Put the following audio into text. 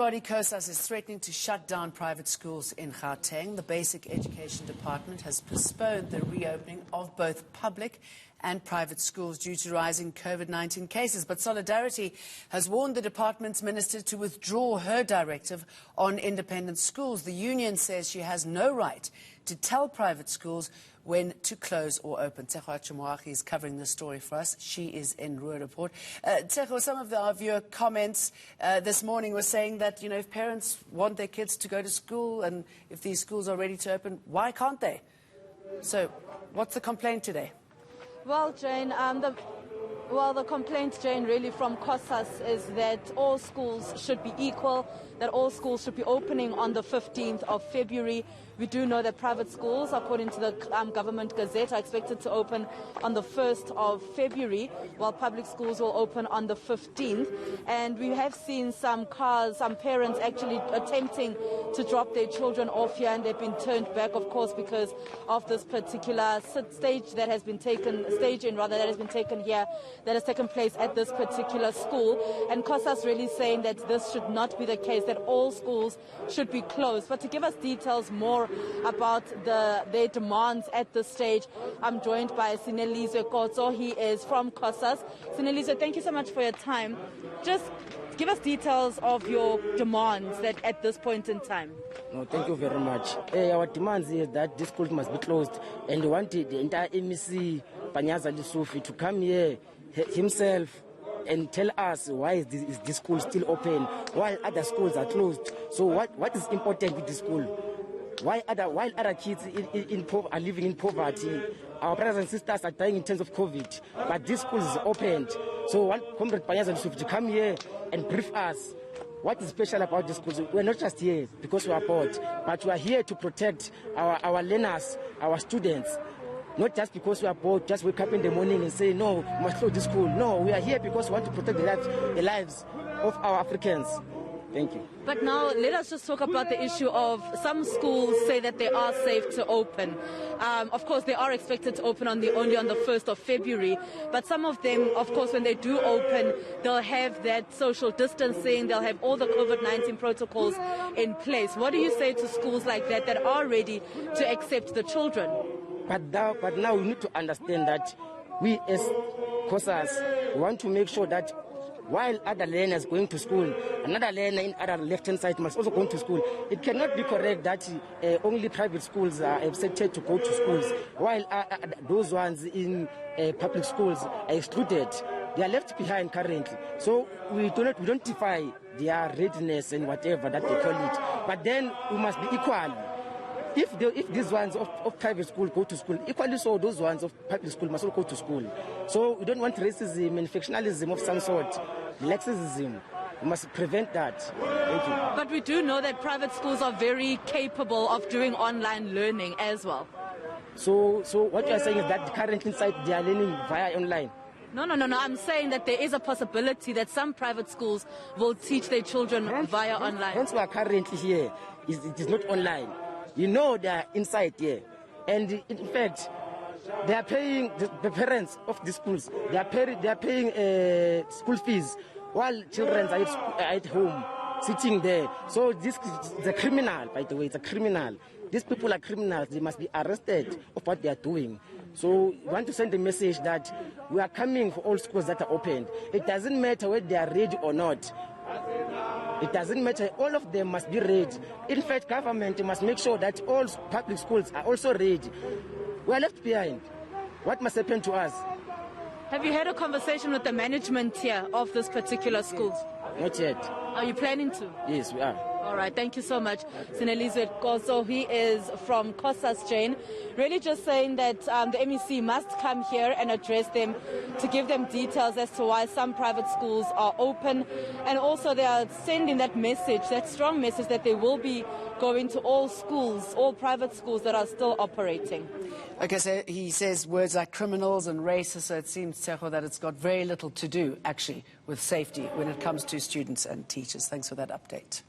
Body Cosas is threatening to shut down private schools in Gauteng. The Basic Education Department has postponed the reopening of both public and private schools due to rising COVID-19 cases. But Solidarity has warned the department's minister to withdraw her directive on independent schools. The union says she has no right to tell private schools when to close or open. Tshegohaco Moagi is covering this story for us. She is in Ruhr Report. Tshegohaco, some of our viewer comments this morning were saying that, if parents want their kids to go to school and if these schools are ready to open, why can't they? So what's the complaint today? Well, Jane, the complaint, Jane, really from Cosas is that all schools should be equal, that all schools should be opening on the 15th of February. We do know that private schools, according to the government gazette, are expected to open on the 1st of February, while public schools will open on the 15th. And we have seen some parents actually attempting to drop their children off here, and they've been turned back, of course, because of this particular stage that has been taken here, that has taken place at this particular school. And Cosas really saying that this should not be the case, that all schools should be closed. But to give us details more about their demands at this stage, I'm joined by Tshegohaco. He is from Cosas. Tshegohaco, thank you so much for your time. Just give us details of your demands that at this point in time. No, thank you very much. Our demands is that this school must be closed, and we wanted the entire MEC, Panyaza Lisufi, to come here himself and tell us why is this school still open while other schools are closed. So what is important with this school? While other kids are living in poverty, our brothers and sisters are dying in terms of COVID, but this school is opened. So I want Comrade Panyaza Lisufi to come here and brief us what is special about this school. We're not just here because we are bored, but we are here to protect our learners, our students. Not just because we are bored, just wake up in the morning and say, no, we must close the school. No, we are here because we want to protect the lives of our Africans. Thank you. But now let us just talk about the issue of some schools say that they are safe to open. Of course, they are expected to open only on the 1st of February. But some of them, of course, when they do open, they'll have that social distancing. They'll have all the COVID-19 protocols in place. What do you say to schools like that are ready to accept the children? But now we need to understand that we as Cosas want to make sure that while other learners going to school, another learner in other left-hand side must also go to school. It cannot be correct that only private schools are accepted to go to schools, while those ones in public schools are excluded. They are left behind currently. So we don't defy their readiness and whatever that they call it. But then we must be equal. If these ones of private school go to school, equally so those ones of public school must all go to school. So we don't want racism and factionalism of some sort, laxism. We must prevent that. Thank you. But we do know that private schools are very capable of doing online learning as well. So what you are saying is that currently inside they are learning via online? No. I'm saying that there is a possibility that some private schools will teach their children via online. Hence we are currently here. It is not online. They are inside here. And in fact, they are paying the parents of the schools. They are paying school fees while children are at home, sitting there. So this is a criminal, by the way. It's a criminal. These people are criminals. They must be arrested of what they are doing. So we want to send a message that we are coming for all schools that are opened. It doesn't matter whether they are ready or not. It doesn't matter. All of them must be ready. In fact, government must make sure that all public schools are also ready. We are left behind. What must happen to us? Have you had a conversation with the management here of this particular school? Not yet. Are you planning to? Yes, we are. All right, thank you so much. Tshegohaco, he is from Cosas, Jane. Really just saying that the MEC must come here and address them to give them details as to why some private schools are open. And also they are sending that message, that strong message that they will be going to all schools, all private schools that are still operating. Okay, so he says words like criminals and racist, so it seems, Tshegohaco, that it's got very little to do, actually, with safety when it comes to students and teachers. Thanks for that update.